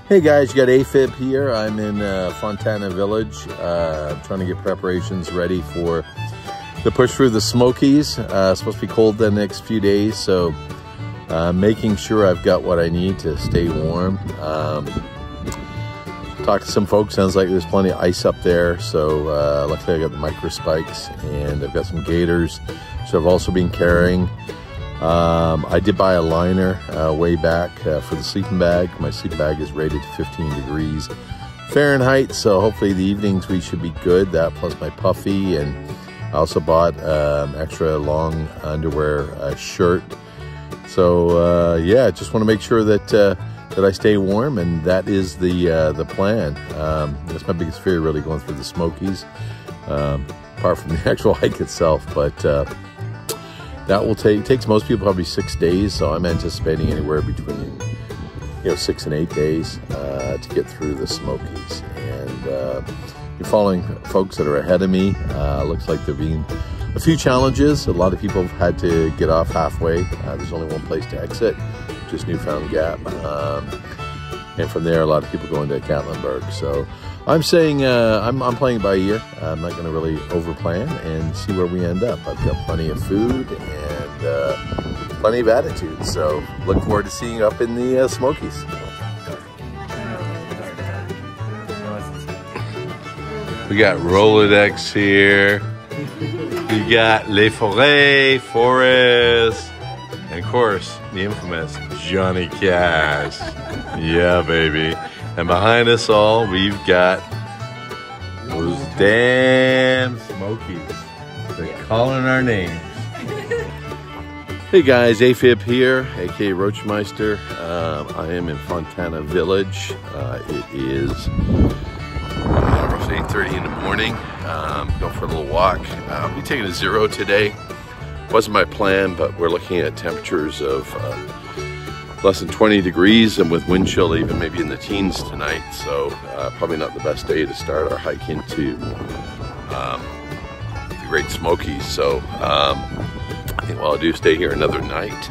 Hey guys, you got AFib here. I'm in Fontana Village. I'm trying to get preparations ready for the push through the Smokies. It's supposed to be cold the next few days, so making sure I've got what I need to stay warm. Talked to some folks, sounds like there's plenty of ice up there, so luckily I got the micro spikes and I've got some gaiters, so I've also been carrying. I did buy a liner way back for the sleeping bag. My sleeping bag is rated to 15 degrees Fahrenheit, so hopefully the evenings we should be good. That plus my puffy, and I also bought extra long underwear shirt. So yeah, just want to make sure that that I stay warm, and that is the plan. That's my biggest fear, really, going through the Smokies, apart from the actual hike itself. But that will takes most people probably 6 days, so I'm anticipating anywhere between 6 and 8 days to get through the Smokies. And you're following folks that are ahead of me. Looks like there've been a few challenges. A lot of people have had to get off halfway. There's only one place to exit, just Newfound Gap, and from there a lot of people going to Gatlinburg. So I'm saying I'm playing by ear. I'm not going to really over plan and see where we end up. I've got plenty of food and plenty of attitude, so look forward to seeing you up in the Smokies. We got Rolodex here. We got Les Forêts, Forest, and of course the infamous Johnny Cash. Yeah, baby. And behind us all, we've got those damn Smokies. They're calling our names. Hey guys, AFib here, aka Roachmeister. I am in Fontana Village. It is roughly 8:30 in the morning. Going for a little walk. I'll be taking a zero today. Wasn't my plan, but we're looking at temperatures of less than 20 degrees, and with wind chill even maybe in the teens tonight. So probably not the best day to start our hike into the Great Smokies. So I think what I'll do is stay here another night.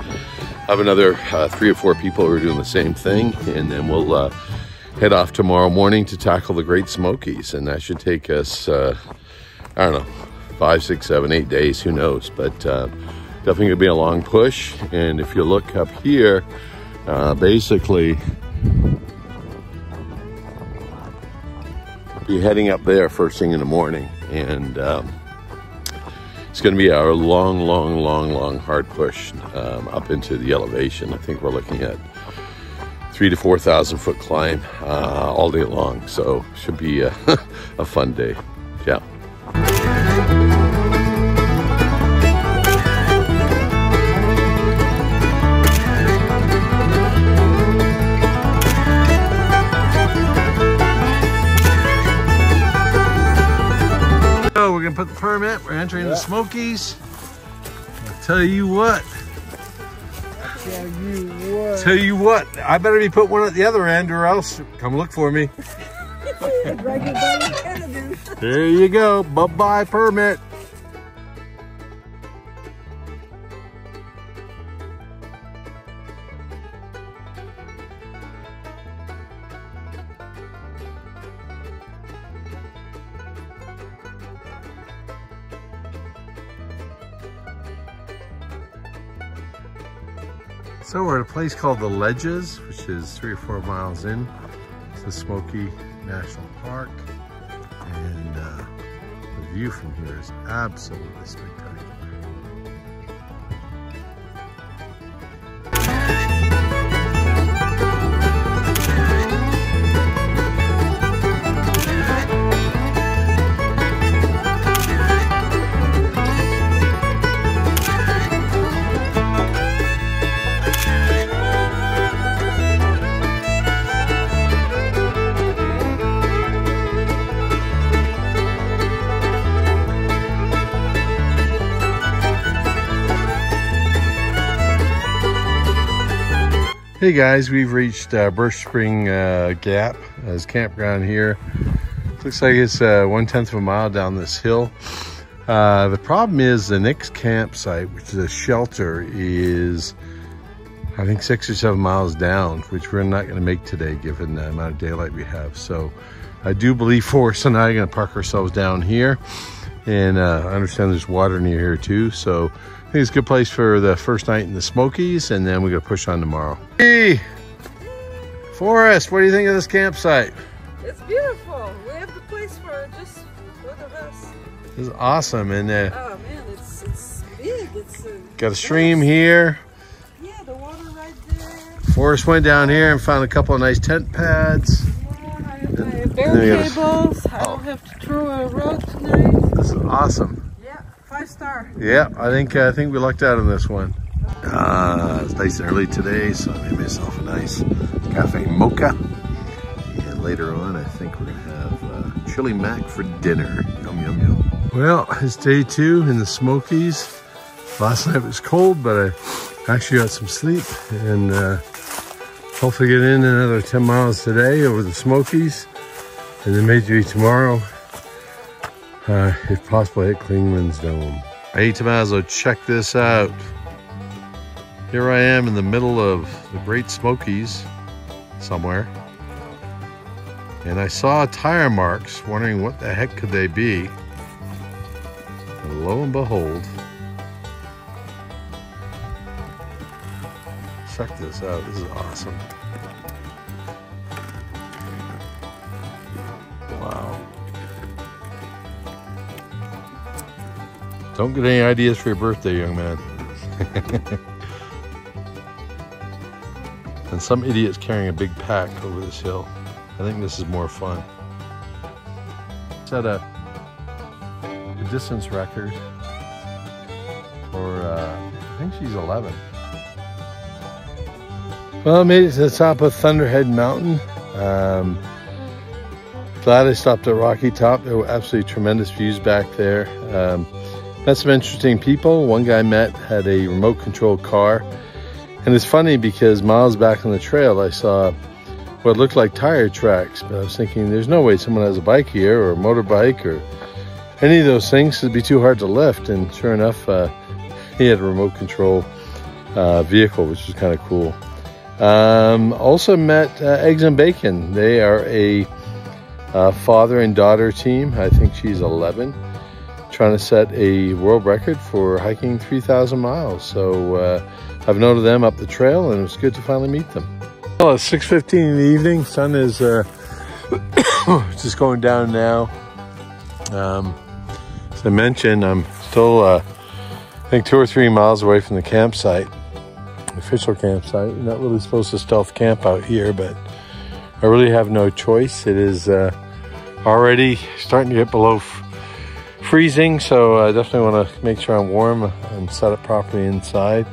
Have another 3 or 4 people who are doing the same thing, and then we'll head off tomorrow morning to tackle the Great Smokies. And that should take us, I don't know, 5, 6, 7, 8 days, who knows. But definitely gonna be a long push. And if you look up here, basically be heading up there first thing in the morning, and it's going to be a long hard push up into the elevation. I think we're looking at 3,000 to 4,000 foot climb all day long, so should be a fun day. Yeah. We're gonna put the permit. We're entering the Smokies. I'll tell you what. Tell you what. I better be put one at the other end, or else come look for me. There you go. Bye-bye permit. So we're at a place called The Ledges, which is 3 or 4 miles in to the Smoky National Park. And the view from here is absolutely spectacular. Hey guys, we've reached Birch Spring Gap as campground here. Looks like it's 1/10 of a mile down this hill. The problem is the next campsite, which is a shelter, is I think 6 or 7 miles down, which we're not going to make today given the amount of daylight we have. So I do believe Forrest and I are going to park ourselves down here. And I understand there's water near here too. So I think it's a good place for the first night in the Smokies, and then we're going to push on tomorrow. Hey, Forrest, what do you think of this campsite? It's beautiful. We have the place for just both of us. This is awesome. And oh man, it's big. It's got a stream here. Yeah, the water right there. Forrest went down here and found a couple of nice tent pads. Yeah, I have my bear cables. I don't have to throw a rod tonight. This is awesome. Yeah, 5-star. Yeah, I think we lucked out on this one. It's nice and early today, so I made myself a nice cafe mocha. And later on, I think we're gonna have chili mac for dinner. Yum, yum, yum. Well, it's day 2 in the Smokies. Last night was cold, but I actually got some sleep, and hopefully get in another 10 miles today over the Smokies, and then maybe tomorrow, if possible, hit Clingman's Dome. Hey Tommaso, check this out. Here I am in the middle of the Great Smokies somewhere, and I saw tire marks, wondering what the heck could they be, and lo and behold, check this out. This is awesome. Wow. Don't get any ideas for your birthday, young man. And some idiot's carrying a big pack over this hill. I think this is more fun. Set a distance record for, I think she's 11. Well, I made it to the top of Thunderhead Mountain. Glad I stopped at Rocky Top. There were absolutely tremendous views back there. Met some interesting people. One guy I met had a remote control car. And it's funny because miles back on the trail, I saw what looked like tire tracks. But I was thinking, there's no way someone has a bike here or a motorbike or any of those things. It'd be too hard to lift. And sure enough, he had a remote control vehicle, which was kind of cool. Also met Eggs and Bacon. They are a father and daughter team. I think she's 11, trying to set a world record for hiking 3,000 miles. So I've noted them up the trail, and it was good to finally meet them. Well, it's 6:15 in the evening. Sun is just going down now. As I mentioned, I'm still I think 2 or 3 miles away from the campsite. Official campsite. You're not really supposed to stealth camp out here, but I really have no choice. It is already starting to get below freezing, so I definitely want to make sure I'm warm and set up properly inside.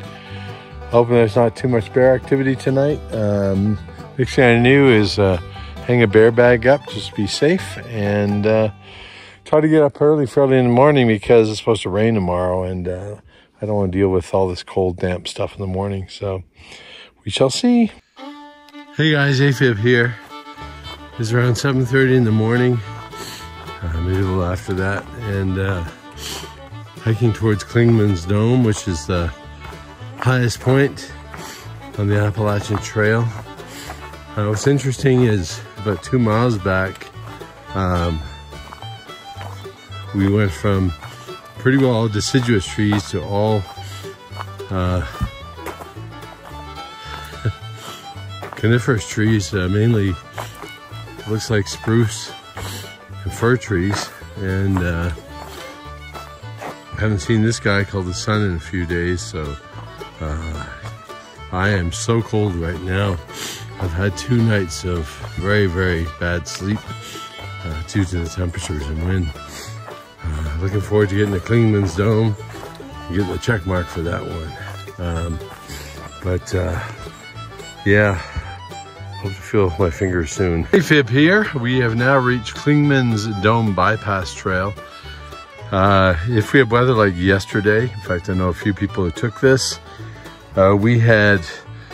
Hoping there's not too much bear activity tonight. Next thing I knew is hang a bear bag up just to be safe, and try to get up early in the morning because it's supposed to rain tomorrow, and I don't want to deal with all this cold, damp stuff in the morning, so we shall see. Hey guys, AFib here. It's around 7:30 in the morning, maybe a little after that, and hiking towards Clingman's Dome, which is the highest point on the Appalachian Trail. What's interesting is about 2 miles back, we went from pretty well all deciduous trees to all coniferous trees, mainly looks like spruce and fir trees, and haven't seen this guy called the sun in a few days, so I am so cold right now. I've had 2 nights of very, very bad sleep due to the temperatures and wind. Looking forward to getting to Clingman's Dome and getting the check mark for that one. Yeah, hope to feel my fingers soon. AFib here. We have now reached Clingman's Dome Bypass Trail. If we had weather like yesterday, in fact, I know a few people who took this, we had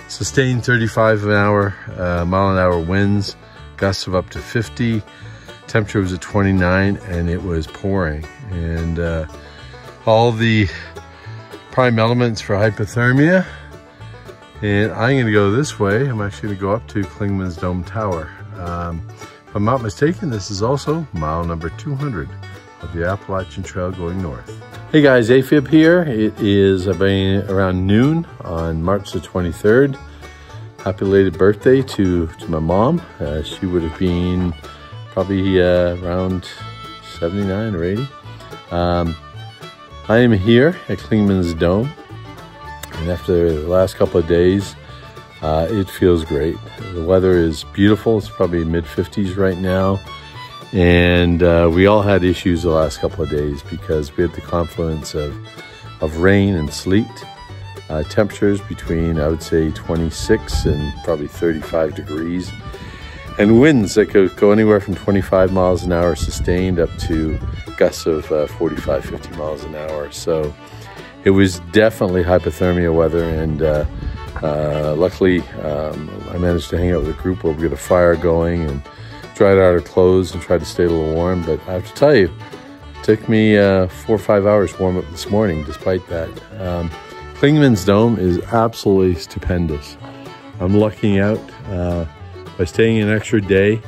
sustained 35 mile an hour winds, gusts of up to 50. Temperature was at 29 and it was pouring, and all the prime elements for hypothermia And I'm gonna go this way. I'm actually gonna go up to Klingman's Dome Tower. If I'm not mistaken, this is also mile number 200 of the Appalachian Trail going north. Hey guys, AFib here. It is around noon on March the 23rd. Happy belated birthday to my mom. She would have been probably around 79 or 80. I am here at Klingman's Dome, and after the last couple of days, it feels great. The weather is beautiful. It's probably mid-50s right now, and we all had issues the last couple of days because we had the confluence of rain and sleet. Temperatures between, I would say, 26 and probably 35 degrees. And winds that go anywhere from 25 miles an hour sustained up to gusts of 45, 50 miles an hour. So it was definitely hypothermia weather, and luckily I managed to hang out with a group where we got a fire going and dried out our clothes and tried to stay a little warm. But I have to tell you, it took me 4 or 5 hours to warm up this morning despite that. Klingman's Dome is absolutely stupendous. I'm lucking out by staying an extra day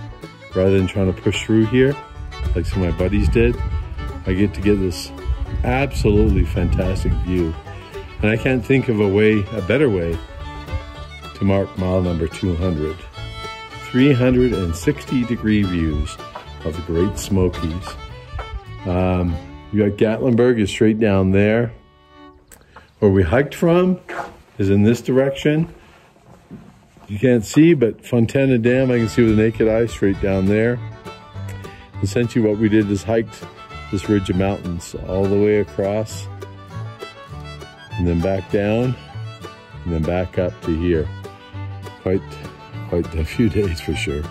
rather than trying to push through here like some of my buddies did. I get to get this absolutely fantastic view, and I can't think of a better way to mark mile number 200. 360-degree views of the Great Smokies. You got Gatlinburg is straight down there. Where we hiked from is in this direction. You can't see, but Fontana Dam I can see with the naked eye straight down there. Essentially what we did is hiked this ridge of mountains all the way across, and then back down, and then back up to here. Quite a few days for sure.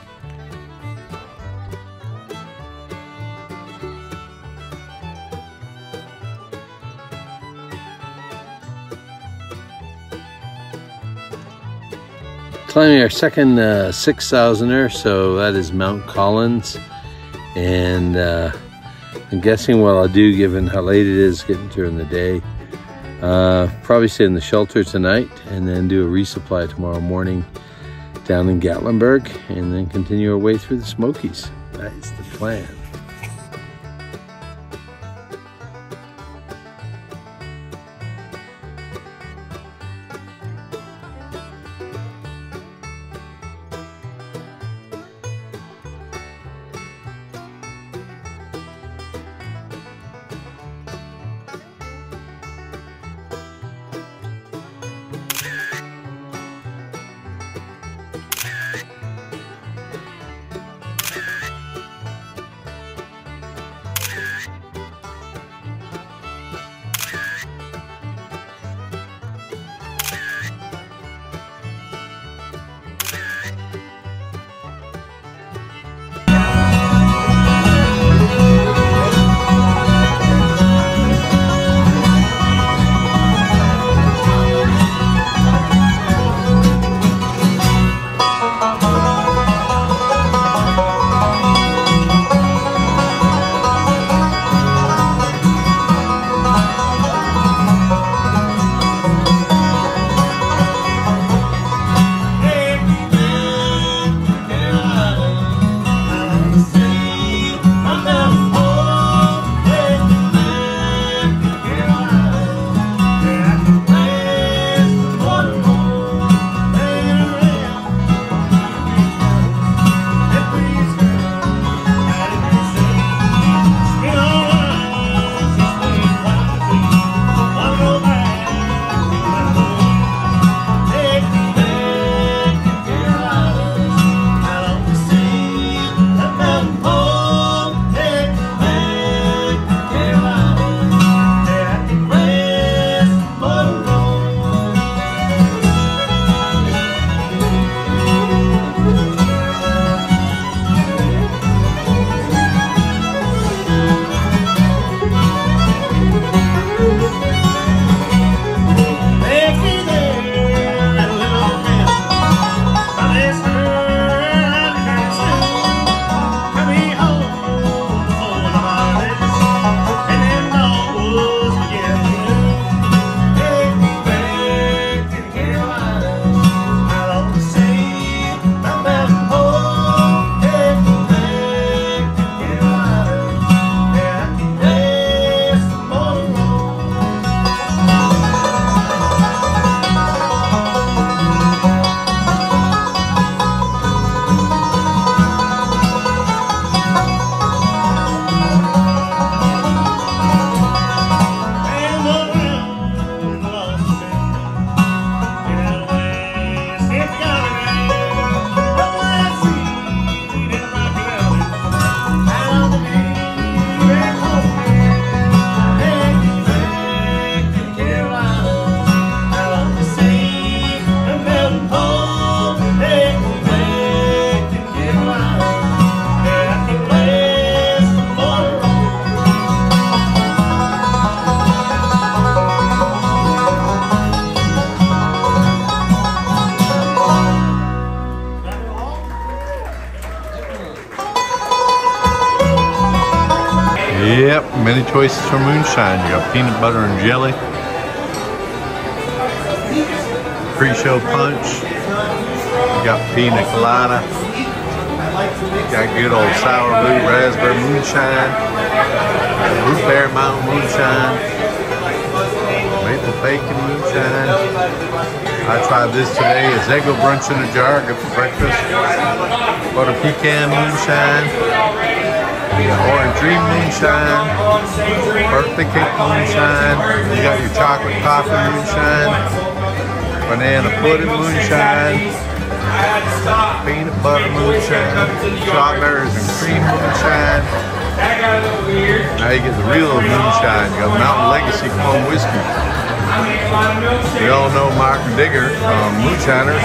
Climbing our second 6,000er, so that is Mount Collins, and I'm guessing what I'll do, given how late it is getting during the day, probably stay in the shelter tonight and then do a resupply tomorrow morning down in Gatlinburg, and then continue our way through the Smokies. That is the plan. Yep, many choices for moonshine. You got peanut butter and jelly, pre-show punch, you got pina colada, you got good old sour blue raspberry moonshine, root beer mountain moonshine, maple bacon moonshine. I tried this today as Eggo brunch in a jar, good for breakfast. Butter pecan moonshine. You got orange dream moonshine, birthday cake moonshine, you got your chocolate coffee moonshine, banana pudding moonshine, peanut butter moonshine, strawberries and cream moonshine. Now you get the real moonshine. You got Mountain Legacy Clone Whiskey. We all know Mark Digger from Moonshiners.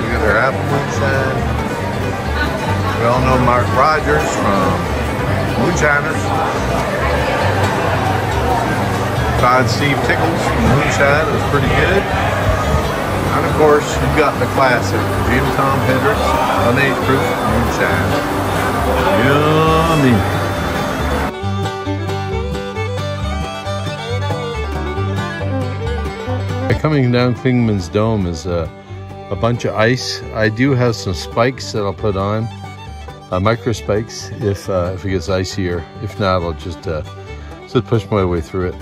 You got their apple moonshine. We all know Mark Rogers from Moonshiners. Tried Steve Tickles from Moonshine, it was pretty good. And of course, you've got the classic Jim Tom Hendricks 108 proof Moonshine. Yummy. Coming down Klingman's Dome is a bunch of ice. I do have some spikes that I'll put on. Micro spikes if it gets icier. If not, I'll just push my way through it.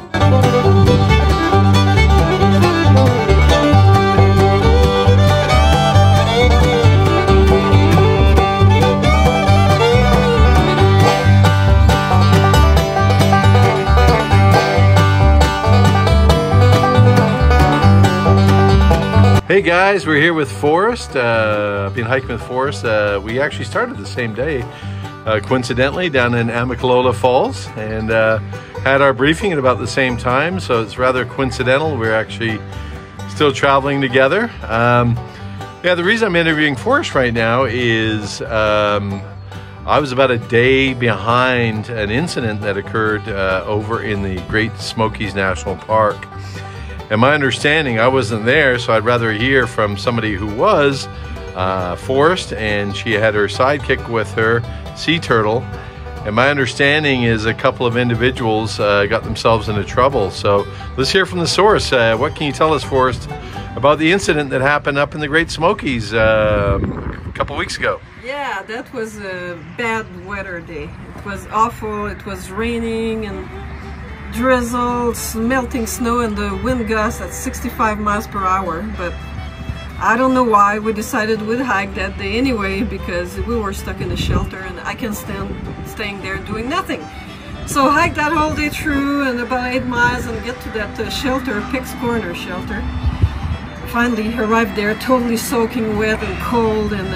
Hey guys, we're here with Forrest. I've been hiking with Forrest. We actually started the same day, coincidentally, down in Amicalola Falls, and had our briefing at about the same time, so it's rather coincidental. We're actually still traveling together. Yeah, the reason I'm interviewing Forrest right now is I was about a day behind an incident that occurred over in the Great Smokies National Park. And my understanding, I wasn't there, so I'd rather hear from somebody who was, Forrest, and she had her sidekick with her, Sea Turtle. And my understanding is a couple of individuals got themselves into trouble. So let's hear from the source. What can you tell us, Forrest, about the incident that happened up in the Great Smokies a couple weeks ago? Yeah, that was a bad weather day. It was awful. It was raining and drizzle, melting snow, and the wind gusts at 65 miles per hour. But I don't know why we decided we'd hike that day anyway, because we were stuck in a shelter and I can't stand staying there doing nothing. So hike that whole day through and about 8 miles and get to that shelter, Pick's Corner shelter. Finally arrived there totally soaking wet and cold, and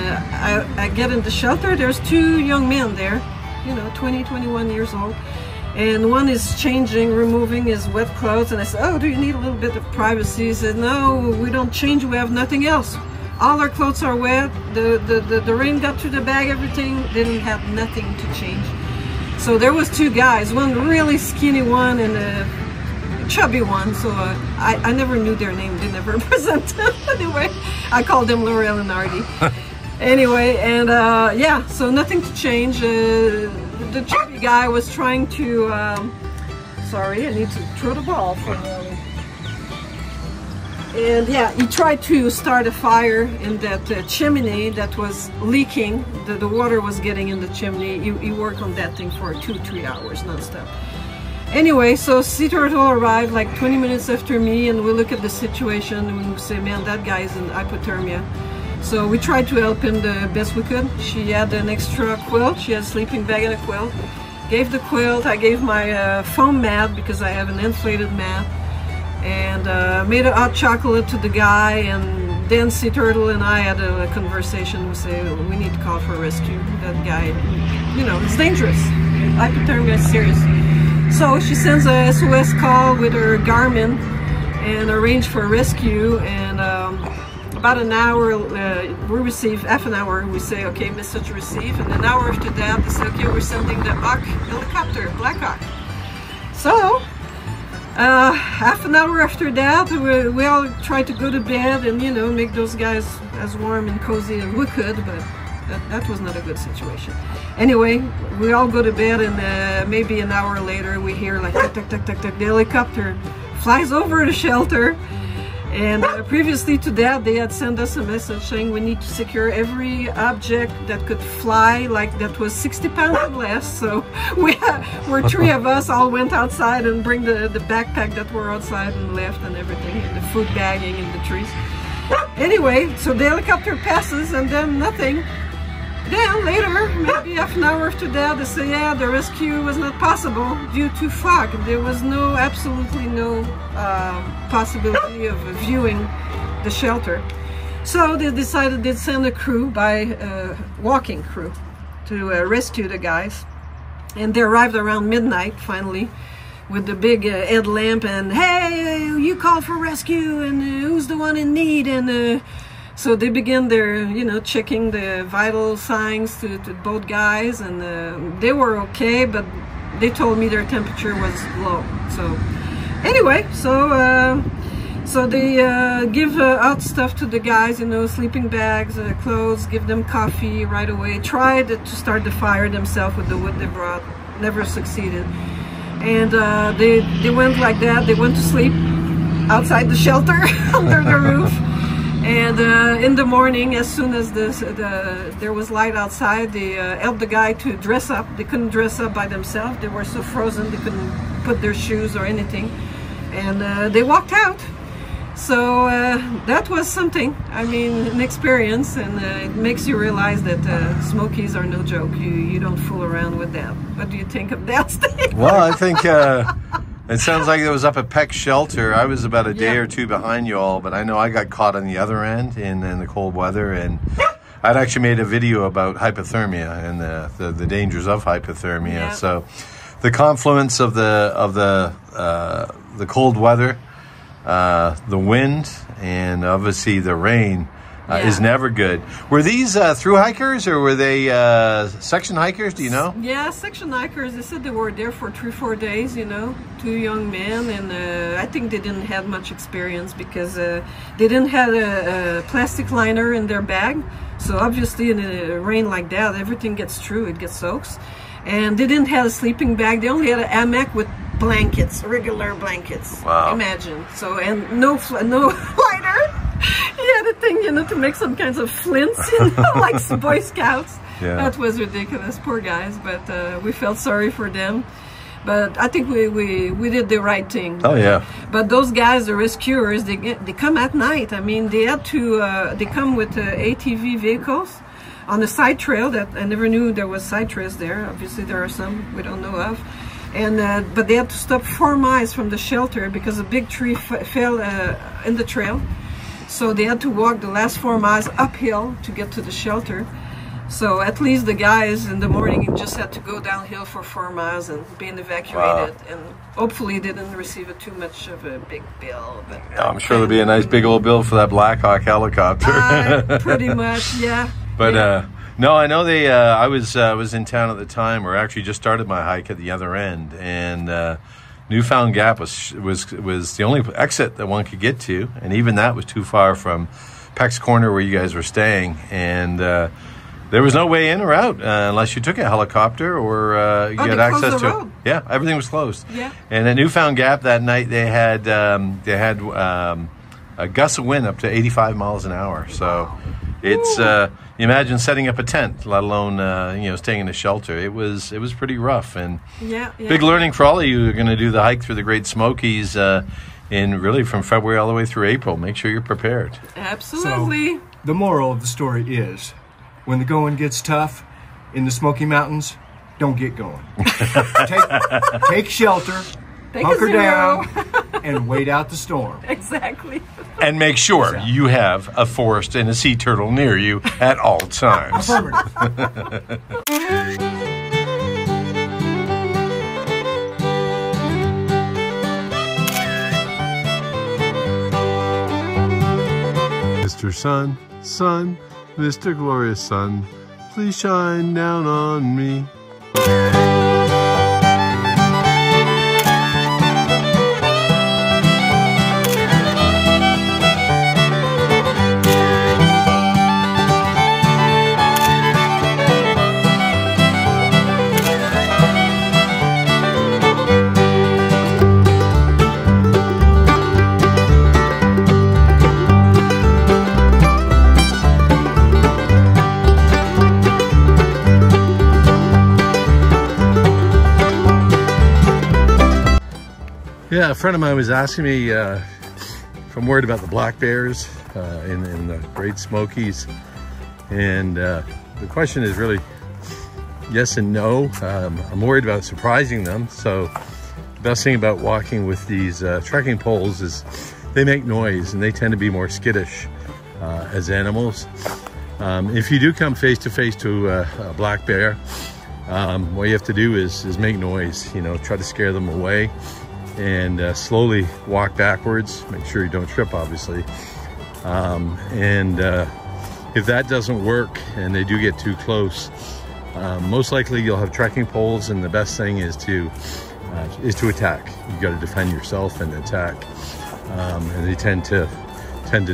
I get in the shelter. There's two young men there, you know, 20, 21 years old. And one is changing, removing his wet clothes, and I said, "Oh, do you need a little bit of privacy?" He said, "No, we don't change, we have nothing else. All our clothes are wet, the rain got through the bag, everything." They didn't have nothing to change. So there was two guys, one really skinny one and a chubby one, so I never knew their name, they never presented. Anyway, I called them L'Oreal and Artie. Anyway, and yeah, so nothing to change. The chubby guy was trying to, sorry, I need to throw the ball for a moment. And yeah, he tried to start a fire in that chimney that was leaking. The water was getting in the chimney. He worked on that thing for 2-3 hours non-stop. Anyway, so Sea Turtle arrived like 20 minutes after me, and we look at the situation and we say, man, that guy's in hypothermia. So we tried to help him the best we could. She had an extra quilt. She had a sleeping bag and a quilt. Gave the quilt. I gave my foam mat because I have an inflated mat. And made a hot chocolate to the guy. And then Sea Turtle and I had a conversation. We say, we need to call for rescue. That guy, you know, it's dangerous. Hypothermia is serious. So she sends a SOS call with her Garmin and arrange for a rescue. And about an hour, we receive, half an hour, we say, okay, message received. And an hour after that, they say, okay, we're sending the Hawk helicopter, Black Hawk. So, half an hour after that, we all tried to go to bed and, you know, make those guys as warm and cozy as we could. But That was not a good situation. Anyway, we all go to bed, and maybe an hour later we hear like tuck, tuck, tuck, tuck, tuck. The helicopter flies over the shelter. And previously to that, they had sent us a message saying we need to secure every object that could fly, like that was 60 pounds or less. So we're three of us all went outside and bring the backpack that were outside and left and everything, and the food bagging in the trees. Anyway, so the helicopter passes and then nothing. Then later, maybe half an hour after that, they say, yeah, the rescue was not possible due to fog. There was absolutely no possibility of viewing the shelter. So they decided they'd send a crew, walking crew, to rescue the guys. And they arrived around midnight, finally, with the big headlamp and, hey, you call for rescue, and who's the one in need, and so they began their, checking the vital signs to both guys, and they were okay, but they told me their temperature was low. So anyway, so they give out stuff to the guys, sleeping bags, clothes, give them coffee right away. Tried to start the fire themselves with the wood they brought, never succeeded. And they went like that. They went to sleep outside the shelter under the roof. And in the morning, as soon as there was light outside, they helped the guy to dress up. They couldn't dress up by themselves. They were so frozen they couldn't put their shoes or anything. And they walked out. So that was something. I mean, an experience, and it makes you realize that Smokies are no joke. You don't fool around with that. What do you think of that, Steve? Well, I think it sounds like it was up at Peck's shelter. I was about a day or two behind you all, but I know I got caught on the other end in the cold weather, and I'd actually made a video about hypothermia and the dangers of hypothermia. Yeah. So the confluence of the cold weather, the wind, and obviously the rain is never good. Were these through hikers, or were they section hikers? Do you know? Yeah, section hikers. They said they were there for 3-4 days, 2 young men, and I think they didn't have much experience because they didn't have a plastic liner in their bag. So obviously in a rain like that, everything gets through, it gets soaks. And they didn't have a sleeping bag. They only had an hammock with blankets, regular blankets. Wow. Imagine. So, and no lighter. He had a thing, to make some kinds of flints, like Boy Scouts. Yeah. That was ridiculous, poor guys. But we felt sorry for them. But I think we did the right thing. Oh yeah. But those guys, the rescuers, they come at night. I mean, they had to. They come with ATV vehicles on the side trail that I never knew there was side trails there. Obviously, there are some we don't know of. And but they had to stop 4 miles from the shelter because a big tree fell in the trail. So they had to walk the last 4 miles uphill to get to the shelter. So at least the guys in the morning just had to go downhill for 4 miles and being evacuated. Wow. And hopefully didn't receive too much of a big bill. But yeah, I'm sure there'll be a nice big old bill for that Black Hawk helicopter. Pretty much, yeah. But no, I know they. I was in town at the time, or actually just started my hike at the other end, and Newfound Gap was the only exit that one could get to, and even that was too far from Peck's Corner where you guys were staying, and there was no way in or out unless you took a helicopter or you had access to it. Yeah, everything was closed. Yeah. And at Newfound Gap that night they had a gust of wind up to 85 miles an hour. So it's you imagine setting up a tent, let alone staying in a shelter. It was pretty rough, and big learning for all of you who are going to do the hike through the Great Smokies in really from February all the way through April. Make sure you're prepared. Absolutely. So, the moral of the story is, when the going gets tough in the Smoky Mountains, don't get going. Take shelter, hunker down, and wait out the storm. Exactly. And make sure you have a forest and a sea turtle near you at all times. Mr. Sun, Sun, Mr. Glorious Sun, please shine down on me. Yeah, a friend of mine was asking me if I'm worried about the black bears in the Great Smokies. And the question is really yes and no. I'm worried about surprising them. So the best thing about walking with these trekking poles is they make noise and they tend to be more skittish as animals. If you do come face to face to a black bear, what you have to do is make noise, you know, try to scare them away and slowly walk backwards. Make sure you don't trip, obviously. If that doesn't work and they do get too close, most likely you'll have trekking poles, and the best thing is to attack. You got to defend yourself and attack, and they tend to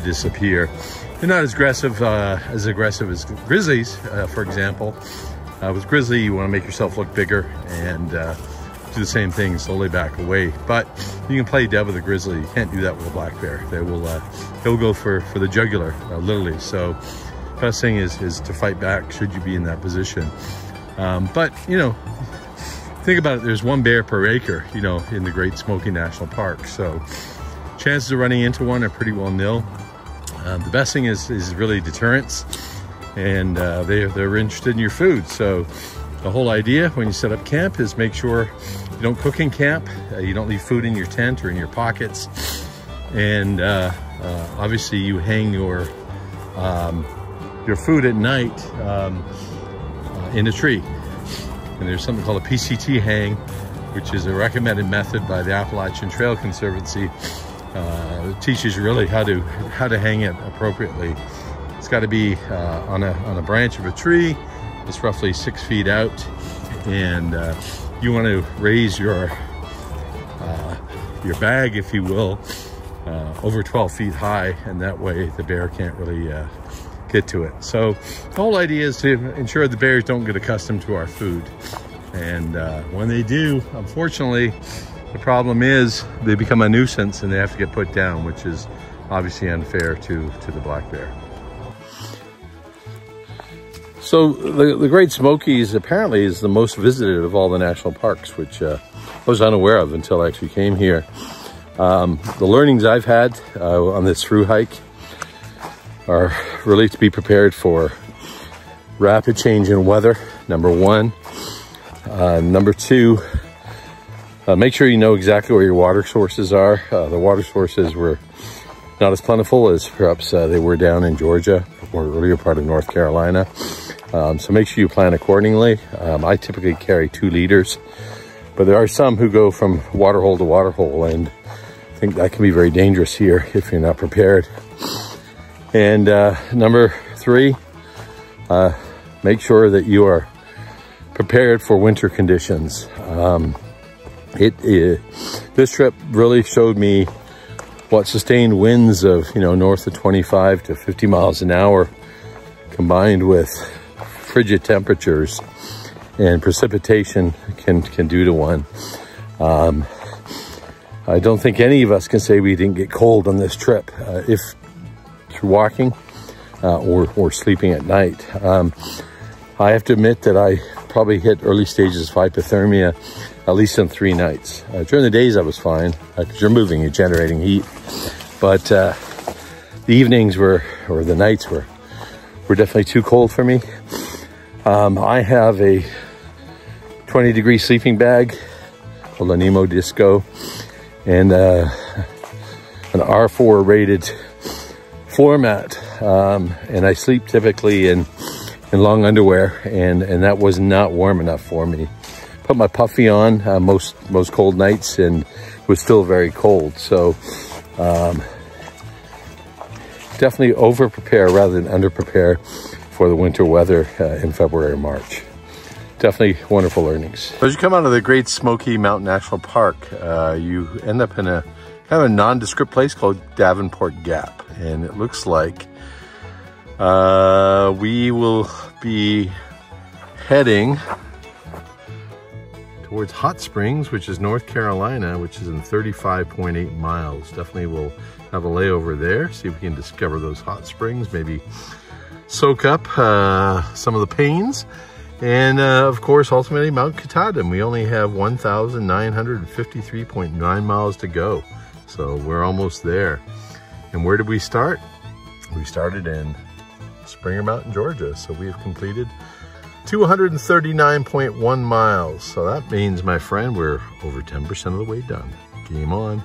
disappear. They're not as aggressive as grizzlies, for example. With grizzly, you want to make yourself look bigger and do the same thing, slowly back away. But you can play dead with a grizzly. You can't do that with a black bear. They'll go for the jugular, literally. So best thing is to fight back should you be in that position. But you know, think about it, there's one bear per acre, you know, in the Great Smoky National Park. So chances of running into one are pretty well nil. The best thing is really deterrence, and they're interested in your food. So the whole idea when you set up camp is make sure you don't cook in camp, you don't leave food in your tent or in your pockets, and obviously you hang your food at night in a tree. And there's something called a PCT hang, which is a recommended method by the Appalachian Trail Conservancy. It teaches you really how to hang it appropriately. It's got to be on a branch of a tree. It's roughly 6 feet out, and you want to raise your bag, if you will, over 12 feet high, and that way the bear can't really get to it. So the whole idea is to ensure the bears don't get accustomed to our food, and when they do, unfortunately, the problem is they become a nuisance and they have to get put down, which is obviously unfair to the black bear. So the Great Smokies apparently is the most visited of all the national parks, which I was unaware of until I actually came here. The learnings I've had on this through hike are really to be prepared for rapid change in weather, number one. Number two, make sure you know exactly where your water sources are. The water sources were not as plentiful as perhaps they were down in Georgia or earlier part of North Carolina. So make sure you plan accordingly. I typically carry 2 liters, but there are some who go from water hole to water hole, and I think that can be very dangerous here if you're not prepared. And number 3, make sure that you are prepared for winter conditions. This trip really showed me what sustained winds of, you know, north of 25 to 50 miles an hour combined with frigid temperatures and precipitation can do to one. I don't think any of us can say we didn't get cold on this trip, if through walking or sleeping at night. I have to admit that I probably hit early stages of hypothermia at least in 3 nights. During the days I was fine, because you're moving, you're generating heat. But the evenings or the nights were definitely too cold for me. I have a 20-degree sleeping bag called a Nemo Disco, and an R4 rated floor mat. And I sleep typically in long underwear, and that was not warm enough for me. Put my puffy on most cold nights, and it was still very cold. So definitely over prepare rather than under prepare for the winter weather in February or March. Definitely wonderful learnings. As you come out of the Great Smoky Mountain National Park, you end up in a kind of a nondescript place called Davenport Gap, and it looks like we will be heading towards Hot Springs, which is North Carolina, which is in 35.8 miles. Definitely we'll have a layover there, see if we can discover those hot springs, maybe soak up some of the pains, And of course, ultimately Mount Katahdin. We only have 1,953.9 miles to go. So we're almost there. And where did we start? We started in Springer Mountain, Georgia. So we have completed 239.1 miles. So that means, my friend, we're over 10% of the way done. Game on.